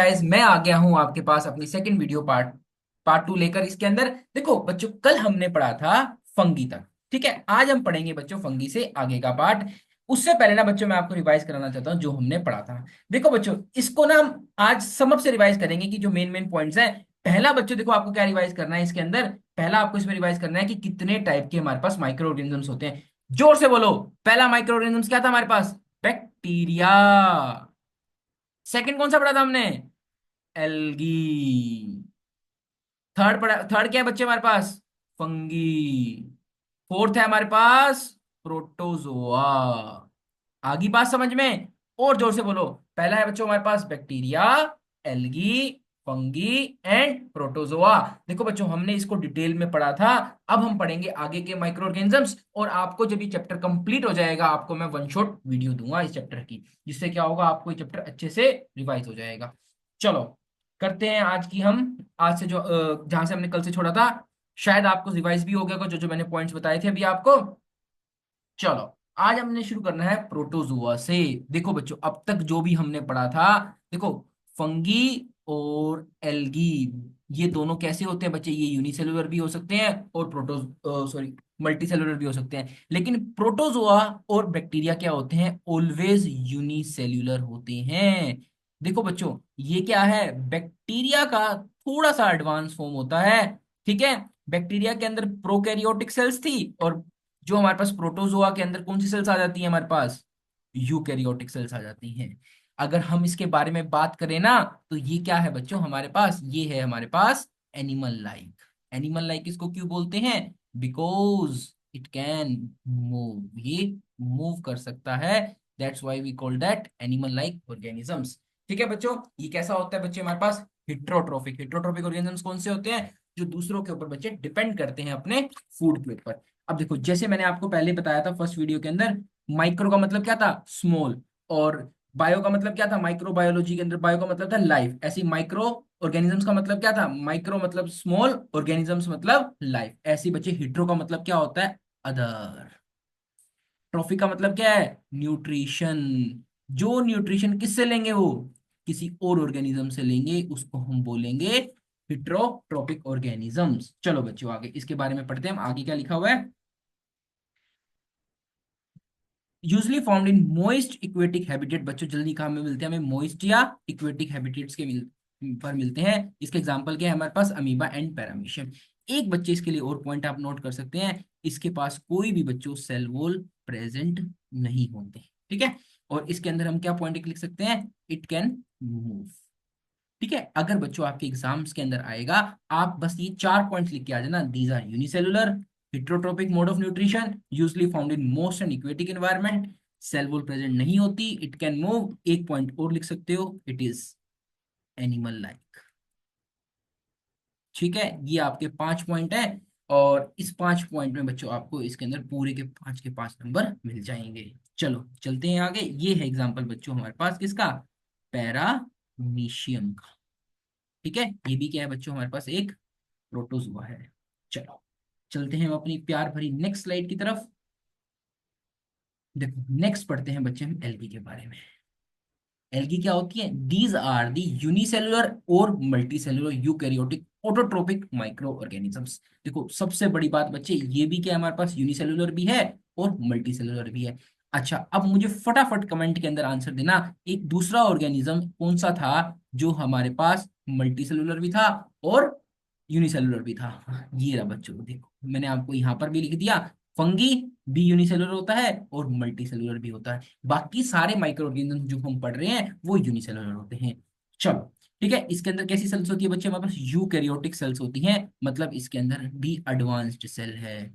Guys, मैं आ गया हूं आपके पास अपनी सेकंड वीडियो पार्ट पार्ट 2 लेकर। इसके अंदर देखो बच्चों, कल हमने पढ़ा था फंगी तक। ठीक है, आज हम पढ़ेंगे बच्चों फंगी से आगे का पार्ट। उससे पहले ना बच्चों, मैं आपको रिवाइज कराना चाहता हूं जो हमने पढ़ा था। देखो बच्चों, इसको ना हम आज समझ से रिवाइज करेंगे कि जो मेन मेन पॉइंट्स हैं। पहला बच्चों देखो, आपको क्या रिवाइज करना है इसके अंदर। पहला आपको इसमें रिवाइज करना है कि कितने टाइप के हमारे पास माइक्रो ऑर्गेनिजम्स होते हैं। जोर से बोलो। पहला माइक्रो ऑर्गेनिजम्स क्या था हमारे पास? बैक्टीरिया। सेकंड कौन सा पढ़ा था हमने? एल्गी। थर्ड क्या है बच्चे हमारे पास? फंगी। फोर्थ है हमारे पास प्रोटोजोआ। आगी बात समझ में? और जोर से बोलो। पहला है बच्चों हमारे पास bacteria, algae, fungi and protozoa. देखो बच्चों, हमने इसको डिटेल में पढ़ा था। अब हम पढ़ेंगे आगे के माइक्रो ऑर्गेनिजम्स। और आपको जब ये चैप्टर कंप्लीट हो जाएगा, आपको मैं वन शॉट वीडियो दूंगा इस चैप्टर की, जिससे क्या होगा, आपको ये चैप्टर अच्छे से रिवाइज हो जाएगा। चलो करते हैं आज की हम। आज से जो जहां से हमने कल से छोड़ा था, शायद आपको रिवाइज भी हो गया होगा जो जो मैंने पॉइंट्स बताए थे अभी आपको। चलो, आज हमने शुरू करना है प्रोटोजुआ से। देखो बच्चों, अब तक जो भी हमने पढ़ा था, देखो फंगी और एल्गी, ये दोनों कैसे होते हैं बच्चे? ये यूनिसेलुलर भी हो सकते हैं और प्रोटो सॉरी मल्टी सेलुलर भी हो सकते हैं। लेकिन प्रोटोजुआ और बैक्टीरिया क्या होते हैं? ऑलवेज यूनिसेल्युलर होते हैं। देखो बच्चों, ये क्या है? बैक्टीरिया का थोड़ा सा एडवांस फॉर्म होता है। ठीक है, बैक्टीरिया के अंदर प्रोकैरियोटिक सेल्स थी, और जो हमारे पास प्रोटोजोआ के अंदर कौन सी सेल्स आ जाती है हमारे पास? यूकैरियोटिक सेल्स आ जाती हैं। अगर हम इसके बारे में बात करें ना, तो ये क्या है बच्चों हमारे पास? ये है हमारे पास एनिमल लाइक। एनिमल लाइक इसको क्यों बोलते हैं? बिकॉज इट कैन मूव, ये मूव कर सकता है। That's why we call that animal like organisms. ठीक है बच्चों, ये कैसा होता है बच्चे हमारे पास? हिट्रोट्रोफिक। हिट्रोट्रोफिक ऑर्गेनिजम्स कौन से होते हैं? जो दूसरों के ऊपर बच्चे डिपेंड करते हैं अपने फूड के ऊपर। अब देखो, जैसे मैंने आपको पहले बताया था फर्स्ट वीडियो के अंदर, माइक्रो का मतलब क्या था? स्मॉल। और बायो का मतलब क्या था? माइक्रो बायोलॉजी के अंदर बायो का मतलब था लाइफ। ऐसी माइक्रो ऑर्गेनिजम्स का मतलब क्या था? माइक्रो मतलब स्मॉल, ऑर्गेनिजम्स मतलब लाइफ। ऐसी बच्चे हिट्रो का मतलब क्या होता है? अदर। ट्रॉफी का मतलब क्या है? न्यूट्रिशन। जो न्यूट्रिशन किससे लेंगे? वो किसी और ऑर्गेनिज्म से लेंगे, उसको हम बोलेंगे हिट्रोट्रोपिक ऑर्गेनिजम्स। चलो बच्चों, आगे इसके बारे में पढ़ते हैं हम। आगे क्या लिखा हुआ है? यूजली फाउंड इन मोइस्ट इक्वेटिक हैबिटेट। बच्चों जल्दी कहाँ में मिलते हैं हमें? मोइस्ट या इक्वेटिक हैबिटेट्स के पर मिलते हैं। इसके एग्जांपल क्या है हमारे पास? Amoeba and paramecium. एक बच्चे इसके लिए और पॉइंट आप नोट कर सकते हैं, इसके पास कोई भी बच्चों सेल वॉल प्रेजेंट नहीं होते। ठीक है, और इसके अंदर हम क्या पॉइंट लिख सकते हैं? It can move. ठीक है, अगर बच्चों आपके एग्जाम्स के अंदर आएगा, आप बस ये चार पॉइंट्स लिख के आ जाना। These are unicellular, heterotropic mode of nutrition, usually found in most and aquatic environment, cell wall present नहीं होती, इट कैन मूव। एक पॉइंट और लिख सकते हो, इट इज एनिमल लाइक। ठीक है, ये आपके पांच पॉइंट है। और इस पांच पॉइंट में बच्चों आपको इसके अंदर पूरे के पांच नंबर मिल जाएंगे। चलो चलते हैं आगे। ये है एग्जाम्पल बच्चों हमारे पास किसका? पैरामीशियम का। ठीक है, ये भी क्या है बच्चों हमारे पास? एक प्रोटोजुआ है। चलो चलते हैं हम अपनी प्यार भरी नेक्स्ट स्लाइड की तरफ। देखो, नेक्स्ट पढ़ते हैं बच्चे हम एल्गी के बारे में। एल्गी क्या होती है? दीज आर दी यूनिसेलुलर और multi cellular eukaryotic autotrophic micro organisms. देखो सबसे बड़ी बात बच्चे, ये भी क्या है हमारे पास? यूनिसेलुलर भी है और मल्टी सेलुलर भी है। अच्छा, अब मुझे फटाफट कमेंट के अंदर आंसर देना, एक दूसरा ऑर्गेनिज्म कौन सा था जो हमारे पास मल्टी सेलुलर भी था और यूनिसेलुलर भी था? ये रहा बच्चों, देखो मैंने आपको यहाँ पर भी लिख दिया। फंगी भी यूनिसेलुलर होता है और मल्टी सेलुलर भी होता है। बाकी सारे माइक्रो ऑर्गेनिज्म जो हम पढ़ रहे हैं वो यूनिसेलुलर होते हैं। चलो ठीक है, इसके अंदर कैसी सेल्स होती है बच्चे? हमारे पास यूकैरियोटिक सेल्स होती हैं, मतलब इसके अंदर भी एडवांस्ड सेल है।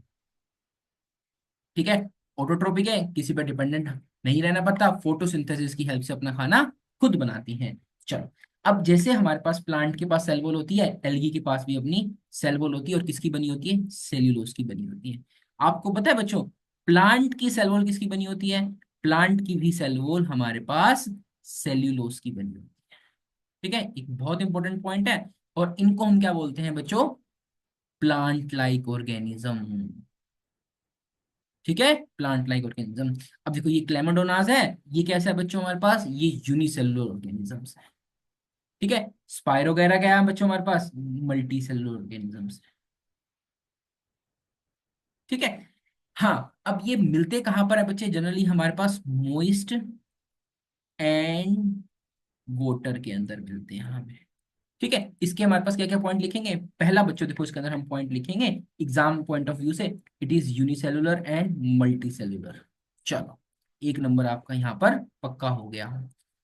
ठीक है, ऑटोट्रोपिक है, किसी पर डिपेंडेंट नहीं रहना पड़ता, फोटोसिंथेसिस की हेल्प से अपना खाना खुद बनाती हैं। चलो, अब जैसे हमारे पास प्लांट के पास सेल वॉल होती है, एल्गी के पास भी अपनी सेल वॉल होती है, और किसकी बनी होती है? सेल्यूलोज की बनी होती है। आपको पता है बच्चों, प्लांट की सेल वॉल किसकी बनी होती है? प्लांट की भी सेल वॉल हमारे पास सेल्यूलोज की बनी होती है। ठीक है, एक बहुत इंपॉर्टेंट पॉइंट है। और इनको हम क्या बोलते हैं बच्चों? Plant like organism. ठीक है, प्लांट लाइक ऑर्गेनिज्म। अब देखो, ये क्लेमाडोनास है, ये कैसा है बच्चों हमारे पास? ये यूनिसेलुलर ऑर्गेनिजम्स है। ठीक है, स्पाइरो वगैरह क्या है बच्चों हमारे पास, मल्टी सेलुलर ऑर्गेनिजम्स। ठीक है। हाँ, अब ये मिलते कहाँ पर है बच्चे, जनरली हमारे पास मोइस्ट एंड वाटर के अंदर मिलते हैं हमें। ठीक है, इसके हमारे पास क्या क्या पॉइंट लिखेंगे, पहला बच्चों देखो इसके अंदर हम पॉइंट लिखेंगे एग्जाम पॉइंट ऑफ व्यू से, it is unicellular and multi cellular. चलो, एक नंबर आपका यहाँ पर पक्का हो गया।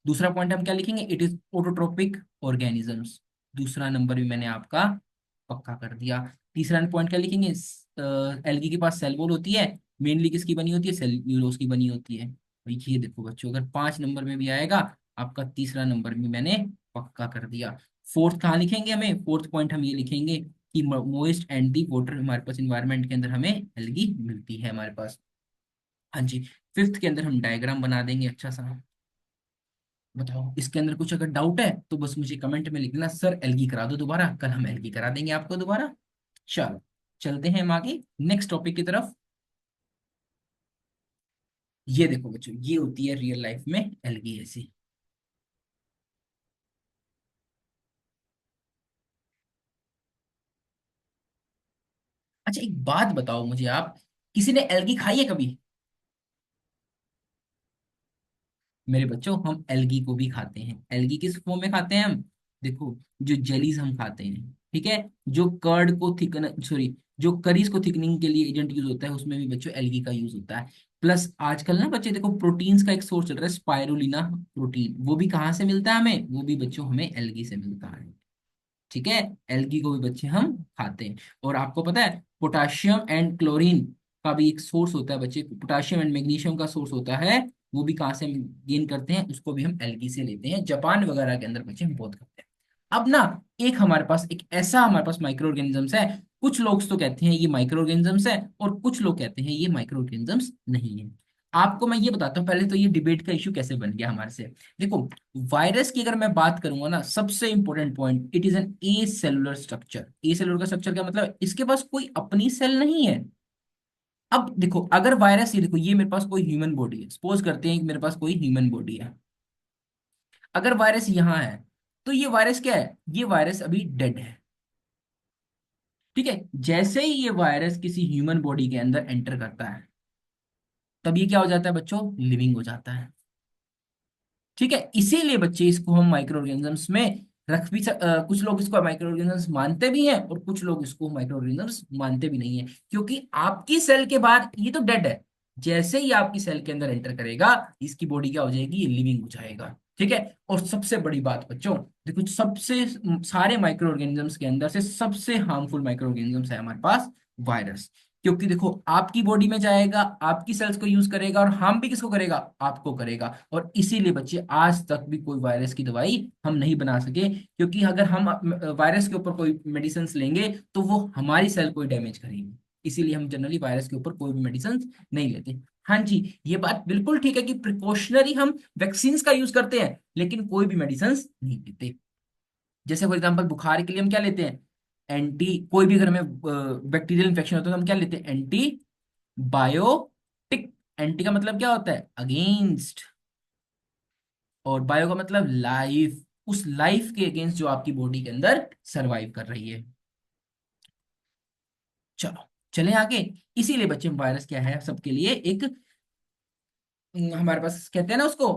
दूसरा पॉइंट हम क्या लिखेंगे, इट इज ऑटोट्रोपिक ऑर्गेनिजम्स। दूसरा नंबर भी मैंने आपका पक्का कर दिया। तीसरा पॉइंट क्या लिखेंगे, एल्गी के पास सेल वॉल होती है, मेनली किसकी बनी होती है, सेल्यूलोज की बनी होती है। और ये देखो बच्चों, अगर 5 नंबर में भी आएगा, आपका तीसरा नंबर भी मैंने पक्का कर दिया। फोर्थ कहाँ लिखेंगे, हमें फोर्थ पॉइंट हम ये लिखेंगे कि मोइस्ट एंड दी वाटर हमारे पास इन्वायरमेंट के अंदर हमें एल्गी मिलती है हमारे पास। हाँ जी। फिफ्थ के अंदर हम डायग्राम बना देंगे अच्छा सा। बताओ इसके अंदर कुछ अगर डाउट है तो बस मुझे कमेंट में लिख देना, सर एल्गी करा दो दोबारा, कल हम एल्गी करा देंगे आपको दोबारा। चलो, चलते हैं हम आगे नेक्स्ट टॉपिक की तरफ। ये देखो बच्चों, ये होती है रियल लाइफ में एल्गी ऐसी। अच्छा, एक बात बताओ मुझे आप, किसी ने एल्गी खाई है कभी? मेरे बच्चों, हम एल्गी को भी खाते हैं। एल्गी किस फॉर्म में खाते हैं हम, देखो, जो जेलीज हम खाते हैं, ठीक है, जो कर्ड को थिकन सॉरी जो करीज को थिकनिंग के लिए एजेंट यूज होता है, उसमें भी बच्चों एल्गी का यूज होता है। प्लस आजकल ना बच्चे देखो, प्रोटीन्स का एक सोर्स चल रहा है स्पाइरुलिना प्रोटीन, वो भी कहाँ से मिलता है हमें, वो भी बच्चों हमें एल्गी से मिलता है। ठीक है, एल्गी को भी बच्चे हम खाते हैं। और आपको पता है, पोटाशियम एंड क्लोरीन का भी एक सोर्स होता है बच्चे, पोटाशियम एंड मैग्नीशियम का सोर्स होता है, वो भी कहाँ से हम गेन करते हैं, उसको भी हम एल्गी से लेते हैं, जापान वगैरह के अंदर बच्चे हम बहुत खाते हैं। अब ना, एक हमारे पास एक ऐसा हमारे पास माइक्रो ऑर्गेनिजम्स है, कुछ लोग तो कहते हैं ये माइक्रो ऑर्गेनिजम्स है, और कुछ लोग कहते हैं ये माइक्रो ऑर्गेनिजम्स नहीं है। आपको मैं ये बताता हूँ पहले तो, ये डिबेट का इश्यू कैसे बन गया हमारे से। देखो, वायरस की अगर मैं बात करूंगा ना, सबसे important point, it is an acellular structure. Acellular का स्ट्रक्चर क्या मतलब है, इसके पास कोई अपनी सेल नहीं है। अब देखो, अगर वायरस, ये देखो, ये मेरे पास कोई ह्यूमन बॉडी है, सपोज करते हैं कि मेरे पास कोई ह्यूमन बॉडी है, अगर वायरस यहाँ है, तो ये वायरस क्या है, ये वायरस अभी डेड है। ठीक है, जैसे ही ये वायरस किसी ह्यूमन बॉडी के अंदर एंटर करता है, तब ये क्या हो जाता है बच्चों, लिविंग हो जाता है। ठीक है, इसीलिए बच्चे इसको हम माइक्रो ऑर्गेनिजम्स में कुछ लोग इसको माइक्रो ऑर्गेनिजम्स मानते भी हैं, और कुछ लोग इसको माइक्रो ऑर्गेनिजम्स मानते भी नहीं है, क्योंकि आपकी सेल के बाद ये तो डेड है, जैसे ही आपकी सेल के अंदर एंटर करेगा, इसकी बॉडी क्या हो जाएगी, ये लिविंग हो जाएगा। ठीक है। और सबसे बड़ी बात बच्चों, देखो, सबसे सारे माइक्रो ऑर्गेनिजम्स के अंदर से सबसे हार्मफुल माइक्रो ऑर्गेनिजम्स है हमारे पास वायरस। क्योंकि देखो, आपकी बॉडी में जाएगा, आपकी सेल्स को यूज करेगा, और हार्म भी किसको करेगा, आपको करेगा। और इसीलिए बच्चे, आज तक भी कोई वायरस की दवाई हम नहीं बना सके, क्योंकि अगर हम वायरस के ऊपर कोई मेडिसिन लेंगे, तो वो हमारी सेल को डैमेज करेगी। इसीलिए हम जनरली वायरस के ऊपर कोई भी मेडिसिन नहीं लेते। हाँ जी, ये बात बिल्कुल ठीक है कि प्रिकॉशनरी हम वैक्सीन का यूज करते हैं, लेकिन कोई भी मेडिसिन नहीं लेते। जैसे फॉर एग्जाम्पल, बुखार के लिए हम क्या लेते हैं, एंटी, कोई भी घर में बैक्टीरियल इन्फेक्शन होता है तो हम क्या लेते हैं, एंटी बायोटिक। एंटी का मतलब क्या होता है, अगेंस्ट, और बायो का मतलब लाइफ, उस लाइफ के अगेंस्ट जो आपकी बॉडी के अंदर सरवाइव कर रही है। चलो, चले आगे। इसीलिए बच्चे, वायरस क्या है सबके लिए एक, हमारे पास कहते हैं ना उसको,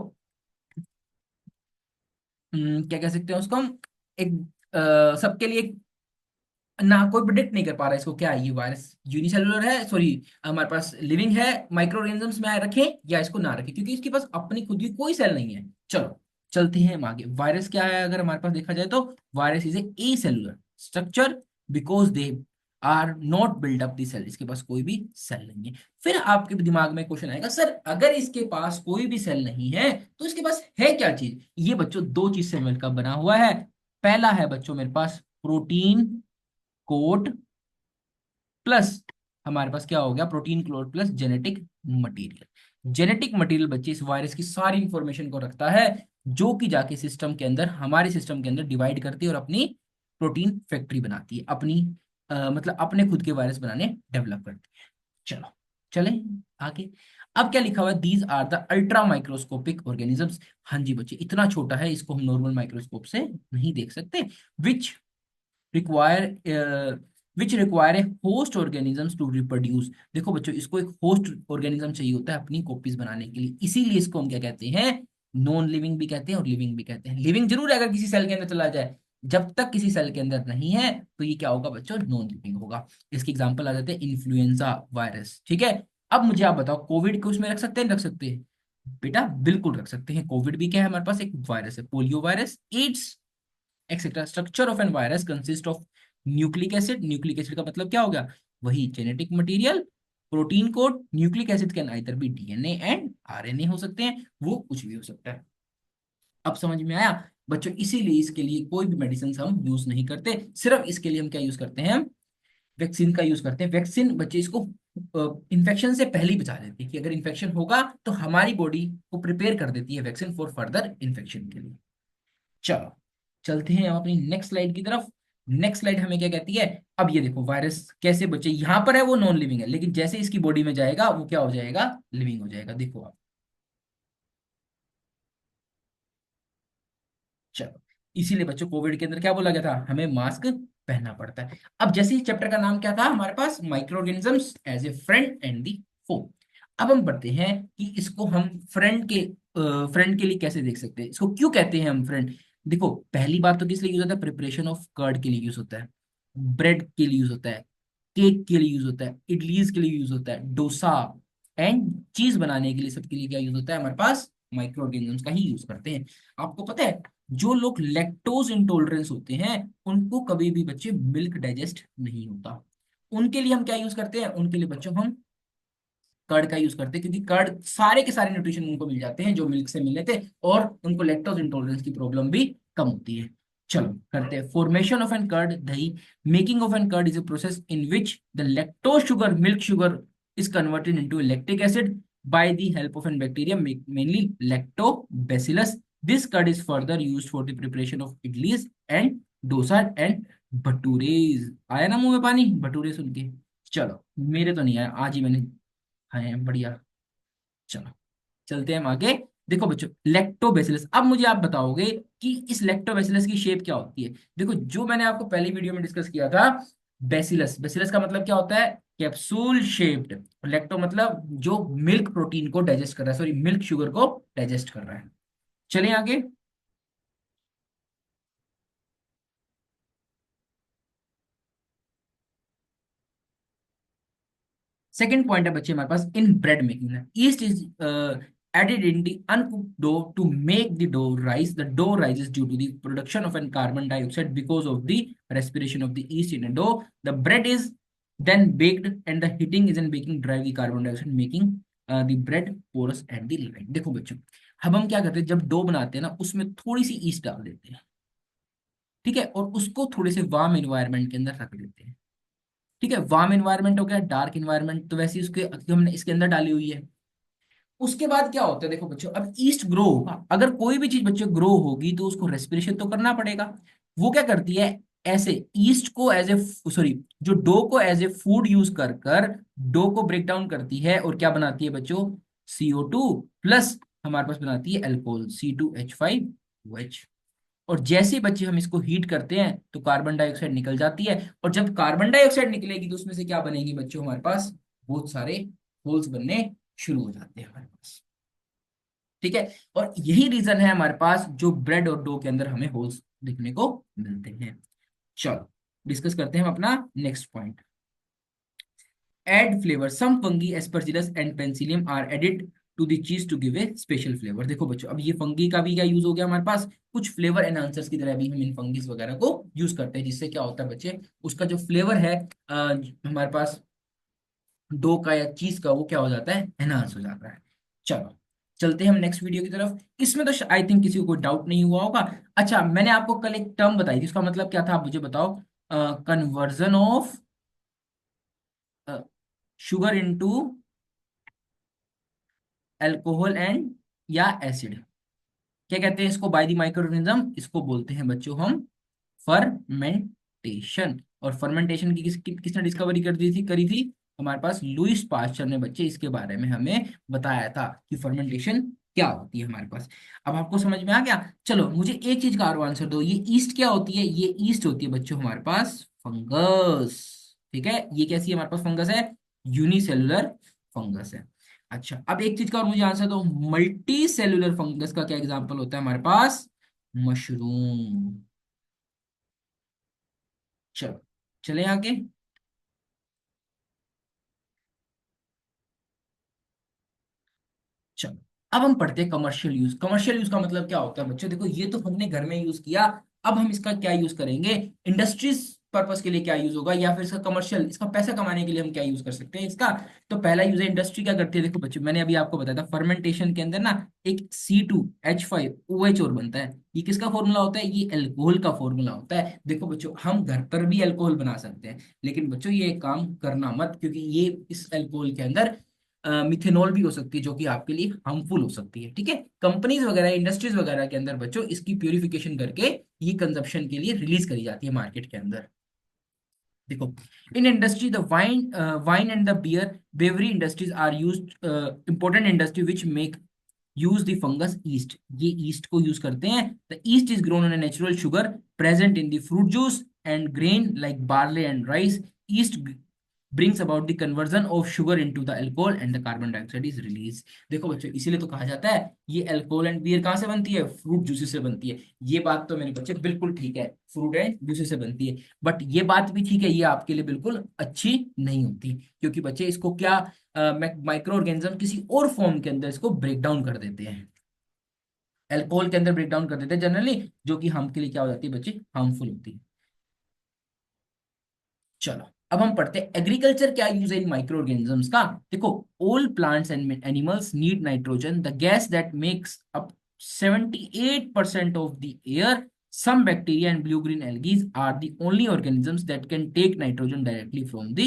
क्या कह सकते हैं उसको हम, एक सबके लिए ना, कोई प्रिडिक्ट नहीं कर पा रहा है इसको, क्या है ये वायरस, यूनिसेलुलर है, सॉरी, हमारे पास लिविंग है, माइक्रो ऑर्गेनिजम्स में रखें या इसको ना रखें, क्योंकि इसके पास अपनी खुद की कोई सेल नहीं है। चलो, चलते हैं हम आगे। वायरस क्या है अगर हमारे पास देखा जाए तो, virus is acellular structure, because they are not build up the cell, इसके पास कोई भी सेल नहीं है। फिर आपके दिमाग में क्वेश्चन आएगा, सर अगर इसके पास कोई भी सेल नहीं है, तो इसके पास है क्या चीज, ये बच्चों दो चीज से मिलकर बना हुआ है। पहला है बच्चों मेरे पास प्रोटीन कोट, प्लस हमारे पास क्या हो गया, protein coat plus genetic material. Genetic material बच्चे इस वायरस की सारी इंफॉर्मेशन को रखता है, जो कि जाके सिस्टम के अंदर, हमारे सिस्टम के अंदर डिवाइड करती है, और अपनी प्रोटीन फैक्ट्री बनाती है, अपनी मतलब अपने खुद के वायरस बनाने डेवलप करती है। चलो, चले आगे। अब क्या लिखा हुआ है, these are the ultra microscopic organisms. हाँ जी बच्चे, इतना छोटा है, इसको हम नॉर्मल माइक्रोस्कोप से नहीं देख सकते। Which require which require a host organisms to reproduce. देखो बच्चों, इसको एक होस्ट ऑर्गेनिज्म चाहिए होता है अपनी कॉपीज बनाने के लिए, इसीलिए इसको हम क्या कहते हैं, नॉन लिविंग भी कहते हैं और लिविंग भी कहते हैं। लिविंग जरूर है अगर किसी सेल के अंदर चला जाए, जब तक किसी सेल के अंदर नहीं है तो ये क्या होगा बच्चों, नॉन लिविंग होगा। इसके एग्जांपल आ जाते हैं इन्फ्लुएंजा वायरस। ठीक है, अब मुझे आप बताओ, कोविड को उसमें रख सकते हैं, रख सकते हैं बेटा, बिल्कुल रख सकते हैं। कोविड भी क्या है हमारे पास, एक वायरस है, polio virus, AIDS etcetera. Structure of an virus consist of nucleic acid. Nucleic acid का मतलब क्या हो गया, वही genetic material, protein code. Nucleic acid can either be DNA and RNA हो सकते हैं, वो कुछ भी हो सकता है। अब समझ में आया बच्चों, इसीलिए इसके लिए कोई भी मेडिसिन हम यूज नहीं करते, सिर्फ इसके लिए हम क्या यूज करते हैं, वैक्सीन का यूज करते हैं। वैक्सीन बच्चे इसको इन्फेक्शन से पहले ही बचा देती है, कि अगर इन्फेक्शन होगा तो हमारी बॉडी को प्रिपेयर कर देती है वैक्सीन फॉर फर्दर इन्फेक्शन के लिए। चलो चलते हैं हम अपनी नेक्स्ट स्लाइड की तरफ। नेक्स्ट स्लाइड हमें क्या कहती है, अब ये देखो वायरस कैसे बचे, यहां पर है वो नॉन लिविंग है, लेकिन जैसे इसकी बॉडी में जाएगा वो क्या हो जाएगा, लिविंग हो जाएगा। देखो आप, चलो, इसीलिए बच्चों कोविड के अंदर क्या बोला गया था, हमें मास्क पहनना पड़ता है। अब जैसे ही चैप्टर का नाम क्या था हमारे पास, microorganisms as a friend and the foe. अब हम बढ़ते हैं कि इसको हम फ्रेंड के लिए कैसे देख सकते हैं, इसको क्यों कहते हैं हम फ्रेंड। देखो पहली बात तो किस लिए यूज होता है, प्रिपरेशन ऑफ कर्ड के लिए यूज होता है, ब्रेड के लिए यूज होता है, केक के लिए यूज होता है, इडलीज के लिए यूज होता है, डोसा एंड चीज बनाने के लिए, सबके लिए क्या यूज होता है हमारे पास, माइक्रो ऑर्गेनिजम्स का ही यूज करते हैं। आपको पता है जो लोग लैक्टोज इंटॉलरेंस होते हैं उनको कभी भी बच्चे मिल्क डाइजेस्ट नहीं होता, उनके लिए हम क्या यूज करते हैं, उनके लिए बच्चों हम कर्ड का यूज करते हैं, क्योंकि कर्ड सारे के सारे न्यूट्रिशन उनको मिल जाते हैं जो मिल्क से मिले थे, और उनको लैक्टोज इंटॉलरेंस की प्रॉब्लम भी कम होती है। चलो करते हैं, formation of an curd dahi. Making of an curd is a process in which the lactose sugar milk sugar is converted into lactic acid by the help of an bacteria, mainly lactobacillus. This curd is further used for the preparation of idlis and dosa and भटूरेज। आया ना मुंह में पानी भटूरे सुन के। चलो, मेरे तो नहीं आया, आज ही मैंने खाए हैं, बढ़िया। चलो चलते हैं हम आगे। देखो बच्चों, लैक्टोबैसिलस, अब मुझे आप बताओगे कि इस लैक्टोबैसिलस की शेप क्या होती है। देखो जो मैंने आपको पहली वीडियो में डिस्कस किया था, बैसिलस, बैसिलस का मतलब क्या होता है, कैप्सूल शेप्ड। लैक्टो मतलब जो मिल्क प्रोटीन को डाइजेस्ट कर रहा है, सॉरी मिल्क शुगर को डाइजेस्ट कर रहा है। चलिए आगे। सेकंड पॉइंट है बच्चे हमारे पास, इन ब्रेड मेकिंग ना, east is added in the uncooked dough to make the dough rise. The dough rises due to the production of an carbon dioxide because of the respiration of the yeast in a dough. The bread is then baked and the heating is in baking drive the carbon dioxide, making the bread porous and the light. देखो बच्चों, अब हम क्या करते हैं, जब dough बनाते हैं ना उसमें थोड़ी सी ईस्ट डाल देते हैं, ठीक है, और उसको थोड़े से वार्म इन्वायरमेंट के अंदर रख देते हैं। ठीक है, वार्म इन्वायरमेंट हो गया, डार्क इन्वायरमेंट तो वैसे ही उसके हमने इसके अंदर डाली हुई है। उसके बाद क्या होता है, देखो बच्चों, अब ईस्ट ग्रो होगा, अगर कोई भी चीज बच्चों ग्रो होगी तो उसको रेस्पिरेशन तो करना पड़ेगा। वो क्या करती है, ऐसे ईस्ट को एज ए, सॉरी, जो डो को एज ए फूड यूज कर कर डो को ब्रेक डाउन करती है और क्या बनाती है बच्चों, CO2 प्लस हमारे पास बनाती है अल्कोहल C2H5OH। और जैसे ही बच्चे हम इसको हीट करते हैं तो कार्बन डाइऑक्साइड निकल जाती है, और जब कार्बन डाइऑक्साइड निकलेगी तो उसमें से क्या बनेगी बच्चों, हमारे पास बहुत सारे होल्स बनने शुरू हो जाते हैं हमारे पास। ठीक है, और यही रीजन है हमारे पास जो ब्रेड और डो के अंदर हमें होल्स देखने को मिलते हैं। चलो डिस्कस करते हैं हम अपना next point. Add flavour, some fungi Aspergillus and Penicillium are added to the cheese to give a special flavour. देखो बच्चों, अब ये फंगी का भी क्या यूज हो गया हमारे पास, कुछ फ्लेवर एनहांसर्स की तरह भी हम इन फंगीज वगैरह को यूज करते हैं, जिससे क्या होता है बच्चे, उसका जो फ्लेवर है हमारे पास डो का या चीज का, वो क्या हो जाता है, एनहांस हो जाता है। चलो चलते हैं हम नेक्स्ट वीडियो की तरफ। इसमें तो आई थिंक किसी को कोई डाउट नहीं हुआ होगा। अच्छा, मैंने आपको कल एक टर्म बताई थी, उसका मतलब क्या था आप मुझे बताओ, conversion of sugar into alcohol and या एसिड, क्या कहते हैं इसको, बाय द माइक्रोऑर्गेनिज्म, इसको बोलते हैं बच्चों हम फर्मेंटेशन। और फर्मेंटेशन की किसने डिस्कवरी कर दी थी, करी थी, हमारे पास लुईस पास्चर ने बच्चे इसके बारे में हमें बताया था कि फर्मेंटेशन क्या होती है हमारे पास। अब आपको समझ में आ गया। चलो मुझे एक चीज का और आंसर दो, ये ईस्ट क्या होती है? ये ईस्ट होती है बच्चों हमारे पास फंगस। ठीक है, ये कैसी है हमारे पास फंगस है? यूनिसेलुलर फंगस है। अच्छा अब एक चीज का और मुझे आंसर दो, मल्टी सेलुलर फंगस का क्या एग्जांपल होता है हमारे पास? मशरूम। चलो चले आगे। चलो अब हम पढ़ते हैं कमर्शियल यूज। कमर्शियल यूज का मतलब क्या होता है बच्चों? देखो ये तो हमने घर में यूज किया, अब हम इसका क्या यूज करेंगे? इंडस्ट्रीज पर्पस के लिए क्या यूज होगा, या फिर इसका कमर्शियल, इसका पैसा कमाने के लिए हम क्या यूज कर सकते हैं इसका? तो पहला यूज है, इंडस्ट्री क्या करती है? देखो बच्चों मैंने अभी आपको बताया था, फर्मेंटेशन के अंदर ना एक C2H5OH और बनता है। ये किसका फॉर्मूला होता है? ये अल्कोहल का फॉर्मूला होता है। देखो बच्चों हम घर पर भी अल्कोहल बना सकते हैं, लेकिन बच्चों ये काम करना मत, क्योंकि ये इस अल्कोहल के अंदर मिथेनॉल भी हो सकती है, जो कि आपके लिए हार्मफुल हो सकती है। ठीक है, कंपनीज वगैरह इंडस्ट्रीज वगैरह के अंदर बच्चों इसकी प्यूरिफिकेशन करके ये कंजप्शन के लिए रिलीज करी जाती है मार्केट के अंदर। देखो in industry the wine and the beer brewery industries are used, important industry which make use the fungus yeast. ये ईस्ट को यूज करते हैं। The yeast is grown on a natural sugar present in the fruit juice and grain like barley and rice. Yeast brings about the conversion of sugar into the alcohol and the carbon dioxide is released। देखो बच्चों इसीलिए तो कहा जाता है ये alcohol and beer कहाँ से बनती है? फ्रूट जूसेस से बनती है। ये बात तो मेरे बच्चे बिल्कुल ठीक है, फ्रूट एंड जूसेस से बनती है। बट ये बात भी ठीक है, ये आपके लिए बिल्कुल अच्छी नहीं होती, क्योंकि बच्चे इसको क्या, माइक्रो ऑर्गेनिज्म किसी और फॉर्म के अंदर इसको ब्रेक डाउन कर देते हैं, अल्कोहल के अंदर ब्रेक डाउन कर देते हैं जनरली, जो कि हम के लिए क्या हो जाती है बच्चे? हार्मफुल होती है। चलो अब हम पढ़ते हैं एग्रीकल्चर क्या यूज है इन माइक्रो ऑर्गेनिजम्स का। देखो all plants and animals need nitrogen, the gas that makes up 78% of the air. Some bacteria and blue green algae are the only organisms that can take nitrogen directly from the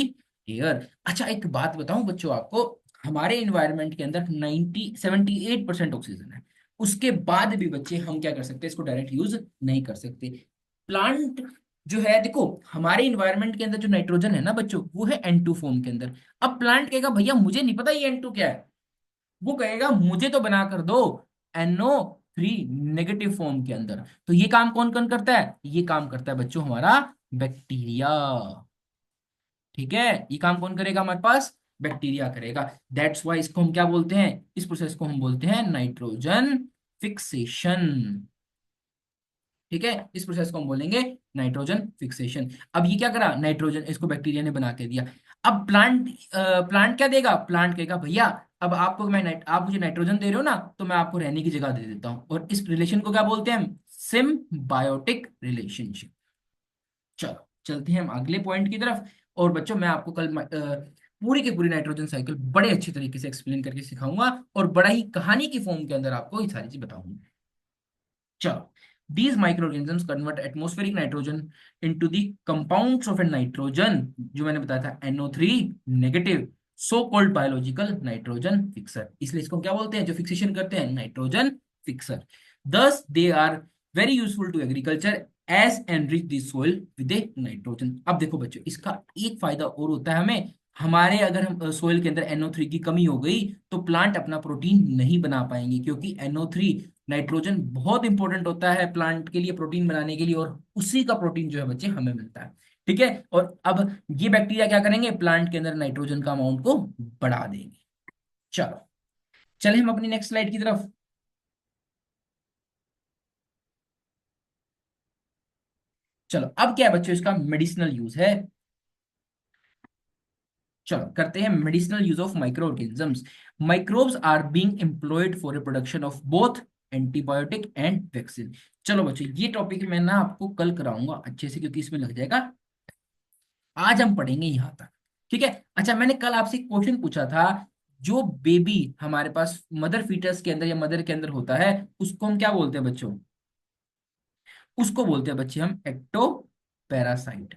air. अच्छा एक बात बताऊं बच्चों आपको, हमारे environment के अंदर 78% oxygen है, उसके बाद भी बच्चे हम क्या कर सकते हैं? इसको डायरेक्ट यूज नहीं कर सकते। प्लांट जो है, देखो हमारे इन्वायरमेंट के अंदर जो नाइट्रोजन है ना बच्चों, वो है N2 फॉर्म के अंदर। अब प्लांट कहेगा भैया मुझे नहीं पता ये N2 क्या है, वो कहेगा मुझे तो बना कर दो NO3 नेगेटिव फॉर्म के अंदर। तो ये काम कौन कौन करता है? ये काम करता है बच्चों हमारा बैक्टीरिया। ठीक है, ये काम कौन करेगा हमारे पास? बैक्टीरिया करेगा। दैट्स वाई इसको हम क्या बोलते हैं? इस प्रोसेस को हम बोलते हैं नाइट्रोजन फिक्सेशन। ठीक है, इस प्रोसेस को हम बोलेंगे नाइट्रोजन फिक्सेशन। अब ये क्या करा? नाइट्रोजन इसको बैक्टीरिया ने बना के दिया। अब प्लांट क्या देगा? प्लांट कहेगा भैया अब आपको आप मुझे नाइट्रोजन दे रहे हो ना, तो मैं आपको रहने की जगह दे देता हूँ, और इस रिलेशन को क्या बोलते हैं हम? Symbiotic relationship. चलो चलते हैं हम अगले पॉइंट की तरफ। और बच्चों मैं आपको कल पूरी की पूरी नाइट्रोजन साइकिल बड़े अच्छे तरीके से एक्सप्लेन करके सिखाऊंगा, और बड़ा ही कहानी की फॉर्म के अंदर आपको ये सारी चीज बताऊंगा। चलो these microorganisms convert atmospheric nitrogen into the compounds of a nitrogen, जो मैंने बताया था NO3 negative, so called biological nitrogen fixer. इसलिए इसको क्या बोलते हैं? जो फिक्सेशन करते हैं, nitrogen fixer. thus they are very useful to agriculture as enrich the soil with the nitrogen। अब देखो बच्चों इसका एक फायदा और होता है हमें, हमारे अगर हम सोइल के अंदर NO3 की कमी हो गई तो प्लांट अपना प्रोटीन नहीं बना पाएंगे, क्योंकि NO3 नाइट्रोजन बहुत इंपॉर्टेंट होता है प्लांट के लिए प्रोटीन बनाने के लिए, और उसी का प्रोटीन जो है बच्चे हमें मिलता है। ठीक है, और अब ये बैक्टीरिया क्या करेंगे? प्लांट के अंदर नाइट्रोजन का अमाउंट को बढ़ा देंगे। चलो चले हम अपनी नेक्स्ट स्लाइड की तरफ। चलो अब क्या है बच्चों, इसका मेडिसिनल यूज है। चलो करते हैं medicinal use of micro organisms. Microbes are being employed for a production of both antibiotic and vaccine. चलो बच्चों ये टॉपिक मैं ना आपको कल कराऊंगा अच्छे से, क्योंकि इसमें लग जाएगा, आज हम पढ़ेंगे यहां तक। ठीक है, अच्छा मैंने कल आपसे एक क्वेश्चन पूछा था, जो बेबी हमारे पास मदर फीटस के अंदर या मदर के अंदर होता है, उसको हम क्या बोलते हैं बच्चों? उसको बोलते हैं बच्चे हम ectoparasite,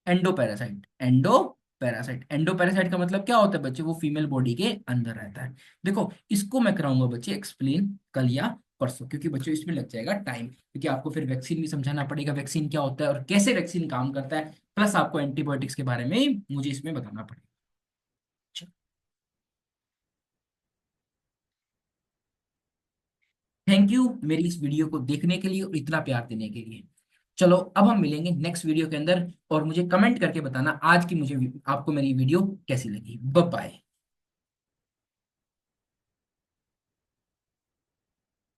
endoparasite, endoparasite. Endoparasite का मतलब क्या होता है बच्चे? वो फीमेल बॉडी के अंदर रहता है। देखो इसको मैं कराऊंगा बच्चे एक्सप्लेन कल या परसों, क्योंकि बच्चों इसमें लग जाएगा टाइम, क्योंकि आपको फिर वैक्सीन भी समझाना पड़ेगा, वैक्सीन क्या होता है और कैसे वैक्सीन काम करता है, प्लस आपको एंटीबायोटिक्स के बारे में मुझे इसमें बताना पड़ेगा। थैंक यू मेरी इस वीडियो को देखने के लिए और इतना प्यार देने के लिए। चलो अब हम मिलेंगे नेक्स्ट वीडियो के अंदर, और मुझे कमेंट करके बताना आज की मुझे आपको मेरी वीडियो कैसी लगी। Bye bye.